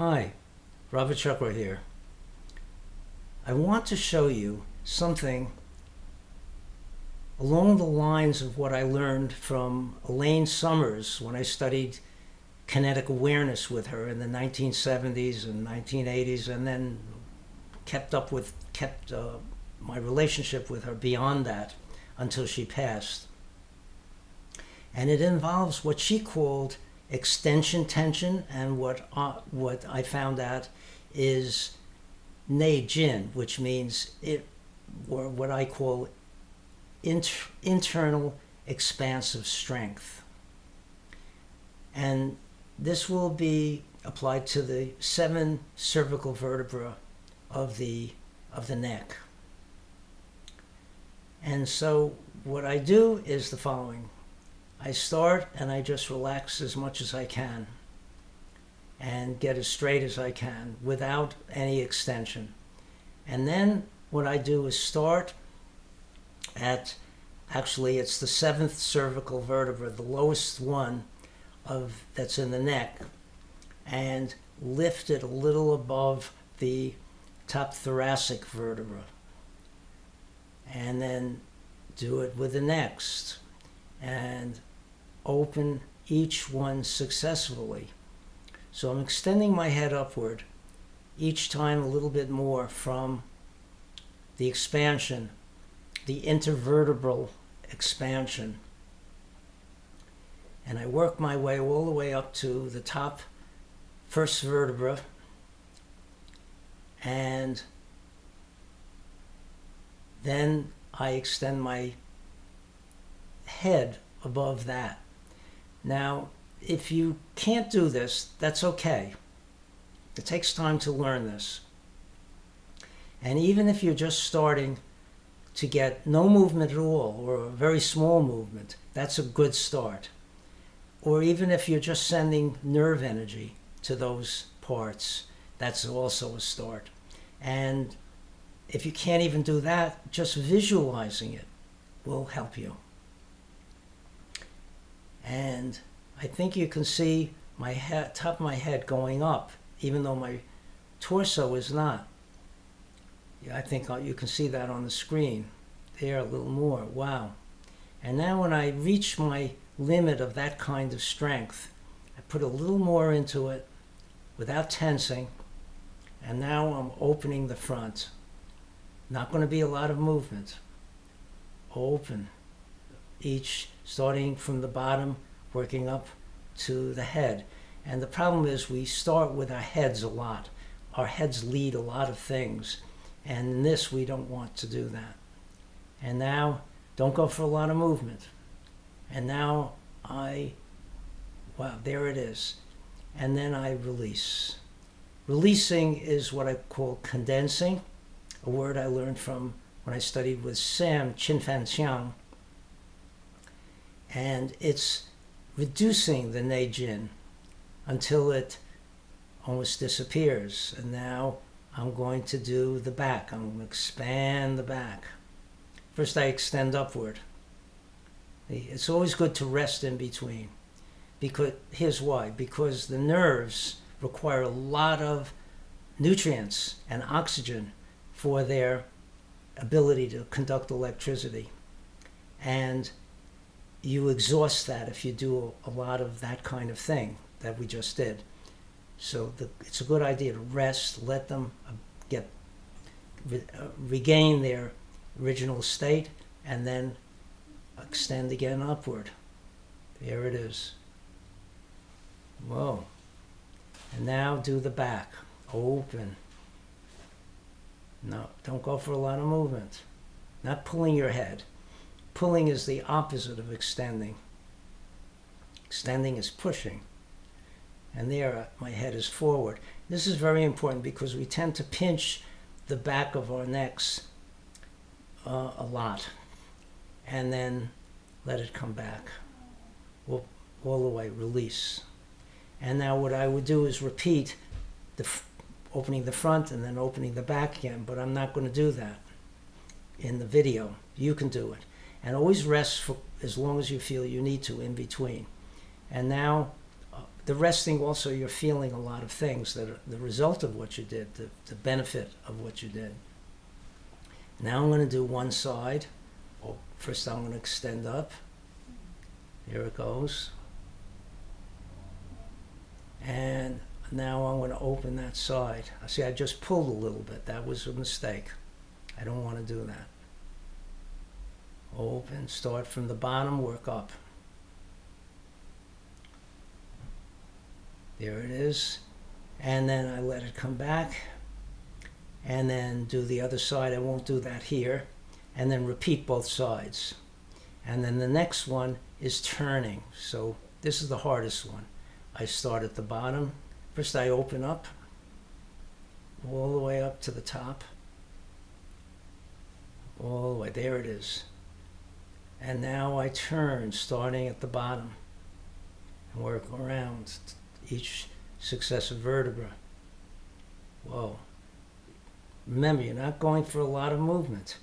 Hi, Robert Chuckrow here. I want to show you something along the lines of what I learned from Elaine Summers when I studied Kinetic Awareness with her in the 1970s and 1980s, and then kept my relationship with her beyond that until she passed. And it involves what she called extension tension, and what I found out is Nei Gong, which means or what I call internal expansive strength. And this will be applied to the 7 cervical vertebrae of the neck. And so what I do is the following. I start and I just relax as much as I can and get as straight as I can without any extension. And then what I do is start at, actually it's the 7th cervical vertebra, the lowest one that's in the neck, and lift it a little above the top thoracic vertebra. And then do it with the next, and open each one successfully. So I'm extending my head upward each time a little bit more from the expansion, the intervertebral expansion. And I work my way all the way up to the top first vertebra, and then I extend my head above that. Now, if you can't do this, that's okay. It takes time to learn this. And even if you're just starting to get no movement at all, or a very small movement, that's a good start. Or even if you're just sending nerve energy to those parts, that's also a start. And if you can't even do that, just visualizing it will help you. And I think you can see my head, top of my head going up, even though my torso is not. Yeah, I think you can see that on the screen. There, a little more. Wow. And now when I reach my limit of that kind of strength, I put a little more into it without tensing. And now I'm opening the front. Not going to be a lot of movement. Open. Each starting from the bottom, working up to the head. And the problem is we start with our heads a lot. Our heads lead a lot of things. And in this, we don't want to do that. And now, don't go for a lot of movement. And now wow, there it is. And then I release. Releasing is what I call condensing, a word I learned from when I studied with Sam Chin-Fan Xiang. And it's reducing the Nei Gong until it almost disappears. And now I'm going to do the back. I'm going to expand the back. First I extend upward. It's always good to rest in between. Because here's why. Because the nerves require a lot of nutrients and oxygen for their ability to conduct electricity. And you exhaust that if you do a lot of that kind of thing that we just did. So it's a good idea to rest, let them regain their original state, and then extend again upward. There it is. Whoa. And now do the back. Open. No, don't go for a lot of movement. Not pulling your head. Pulling is the opposite of extending. Extending is pushing. And there, my head is forward. This is very important because we tend to pinch the back of our necks a lot. And then let it come back. All the way, release. And now what I would do is repeat opening the front and then opening the back again, but I'm not going to do that in the video. You can do it. And always rest for as long as you feel you need to in between. And now the resting also, you're feeling a lot of things that are the result of what you did, the benefit of what you did. Now I'm going to do one side. First I'm going to extend up. Here it goes. And now I'm going to open that side. See, I just pulled a little bit. That was a mistake. I don't want to do that. Open, start from the bottom, work up. There it is. And then I let it come back. And then do the other side. I won't do that here. And then repeat both sides. And then the next one is turning. So this is the hardest one. I start at the bottom. First I open up, all the way up to the top. All the way, there it is. And now I turn, starting at the bottom, and work around each successive vertebra. Whoa. Remember, you're not going for a lot of movement.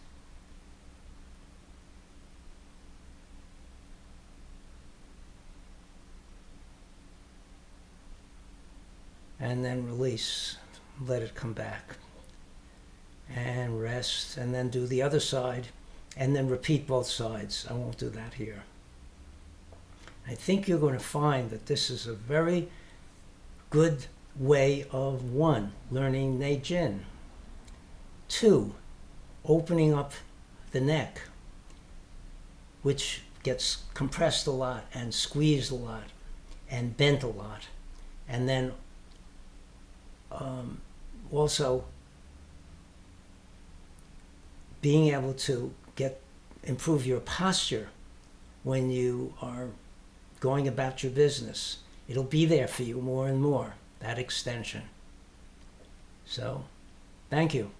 And then release, let it come back. And rest, and then do the other side, and then repeat both sides. I won't do that here. I think you're going to find that this is a very good way of, 1, learning Nei Jin. 2, opening up the neck, which gets compressed a lot and squeezed a lot and bent a lot. And then also being able to improve your posture when you are going about your business. It'll be there for you more and more, that extension. So, thank you.